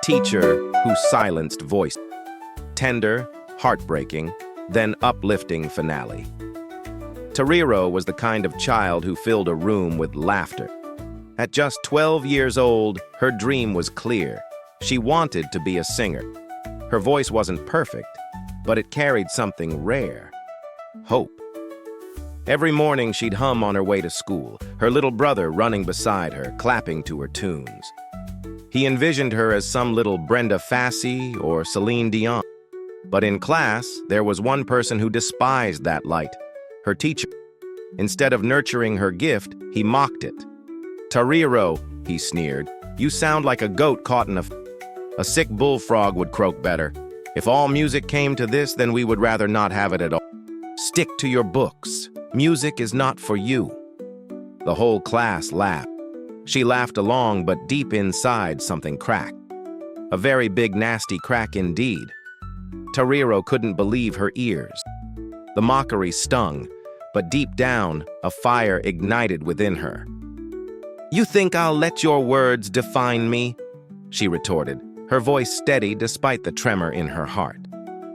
teacher who silenced voice. Tender, heartbreaking, then uplifting finale. Tariro was the kind of child who filled a room with laughter. At just 12 years old, her dream was clear. She wanted to be a singer. Her voice wasn't perfect, but it carried something rare: hope. Every morning she'd hum on her way to school, her little brother running beside her, clapping to her tunes. He envisioned her as some little Brenda Fassie or Celine Dion. But in class, there was one person who despised that light: her teacher. Instead of nurturing her gift, he mocked it. "Tariro," he sneered, "you sound like a goat caught in a sick bullfrog would croak better. If all music came to this, then we would rather not have it at all. Stick to your books. Music is not for you." The whole class laughed. She laughed along, but deep inside something cracked. A very big, nasty crack indeed. Tariro couldn't believe her ears. The mockery stung, but deep down, a fire ignited within her. "You think I'll let your words define me?" she retorted, her voice steady despite the tremor in her heart.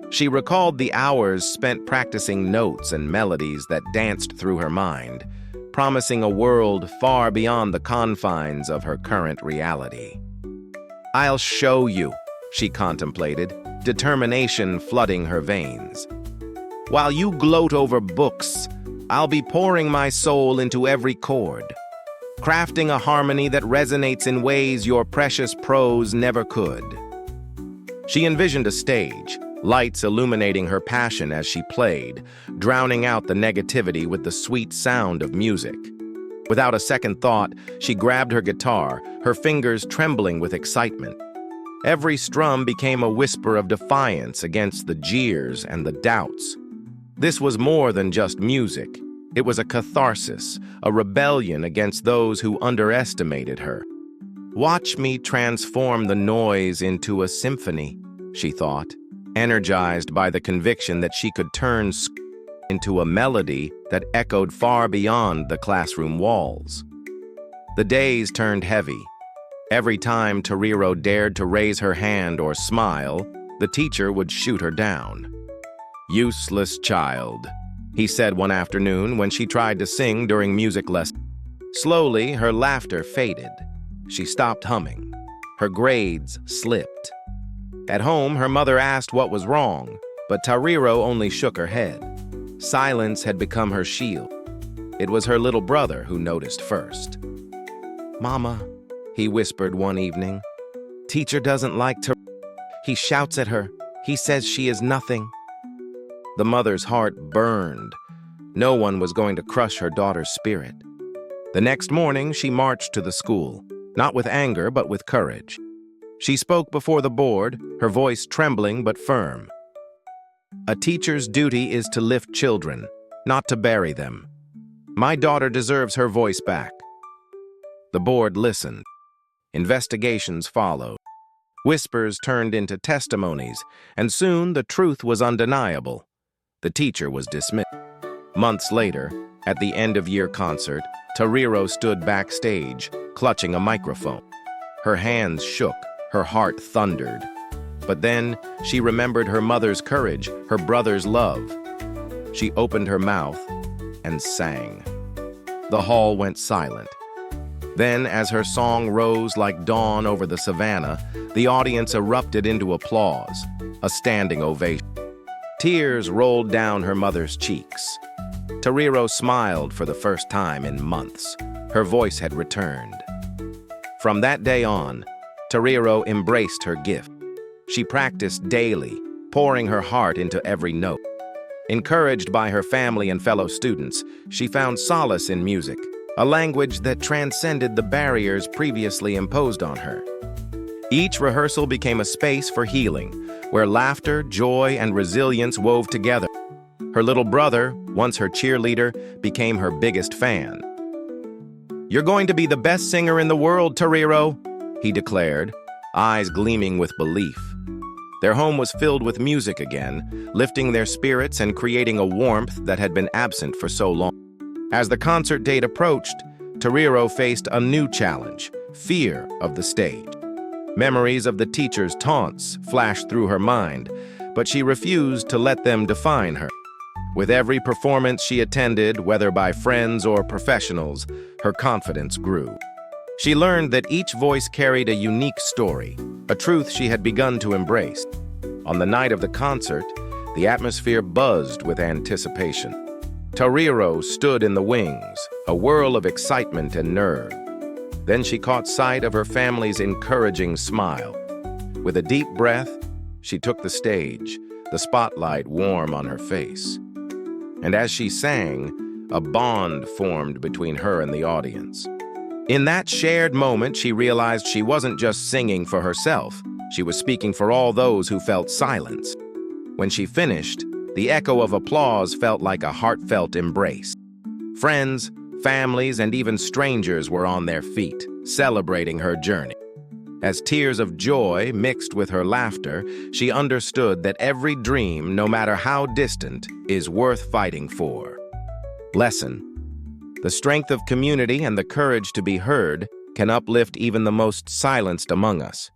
She recalled the hours spent practicing notes and melodies that danced through her mind, promising a world far beyond the confines of her current reality. "I'll show you," she contemplated, determination flooding her veins. "While you gloat over books, I'll be pouring my soul into every chord, crafting a harmony that resonates in ways your precious prose never could." She envisioned a stage, lights illuminating her passion as she played, drowning out the negativity with the sweet sound of music. Without a second thought, she grabbed her guitar, her fingers trembling with excitement. Every strum became a whisper of defiance against the jeers and the doubts. This was more than just music. It was a catharsis, a rebellion against those who underestimated her. "Watch me transform the noise into a symphony," she thought, energized by the conviction that she could turn into a melody that echoed far beyond the classroom walls. The days turned heavy. Every time Tariro dared to raise her hand or smile, the teacher would shoot her down. "Useless child," he said one afternoon when she tried to sing during music lessons. Slowly, her laughter faded. She stopped humming. Her grades slipped. At home, her mother asked what was wrong, but Tariro only shook her head. Silence had become her shield. It was her little brother who noticed first. "Mama," he whispered one evening, "teacher doesn't like Tariro. He shouts at her. He says she is nothing." The mother's heart burned. No one was going to crush her daughter's spirit. The next morning, she marched to the school, not with anger, but with courage. She spoke before the board, her voice trembling but firm. "A teacher's duty is to lift children, not to bury them. My daughter deserves her voice back." The board listened. Investigations followed. Whispers turned into testimonies, and soon the truth was undeniable. The teacher was dismissed. Months later, at the end-of-year concert, Tariro stood backstage, clutching a microphone. Her hands shook, her heart thundered. But then, she remembered her mother's courage, her brother's love. She opened her mouth and sang. The hall went silent. Then, as her song rose like dawn over the savannah, the audience erupted into applause, a standing ovation. Tears rolled down her mother's cheeks. Tariro smiled for the first time in months. Her voice had returned. From that day on, Tariro embraced her gift. She practiced daily, pouring her heart into every note. Encouraged by her family and fellow students, she found solace in music, a language that transcended the barriers previously imposed on her. Each rehearsal became a space for healing, where laughter, joy, and resilience wove together. Her little brother, once her cheerleader, became her biggest fan. "You're going to be the best singer in the world, Tariro," he declared, eyes gleaming with belief. Their home was filled with music again, lifting their spirits and creating a warmth that had been absent for so long. As the concert date approached, Tariro faced a new challenge: fear of the stage. Memories of the teacher's taunts flashed through her mind, but she refused to let them define her. With every performance she attended, whether by friends or professionals, her confidence grew. She learned that each voice carried a unique story, a truth she had begun to embrace. On the night of the concert, the atmosphere buzzed with anticipation. Tariro stood in the wings, a whirl of excitement and nerve. Then she caught sight of her family's encouraging smile. With a deep breath, she took the stage, the spotlight warm on her face. And as she sang, a bond formed between her and the audience. In that shared moment, she realized she wasn't just singing for herself, she was speaking for all those who felt silenced. When she finished, the echo of applause felt like a heartfelt embrace. Friends, families, and even strangers were on their feet, celebrating her journey. As tears of joy mixed with her laughter, she understood that every dream, no matter how distant, is worth fighting for. Lesson: the strength of community and the courage to be heard can uplift even the most silenced among us.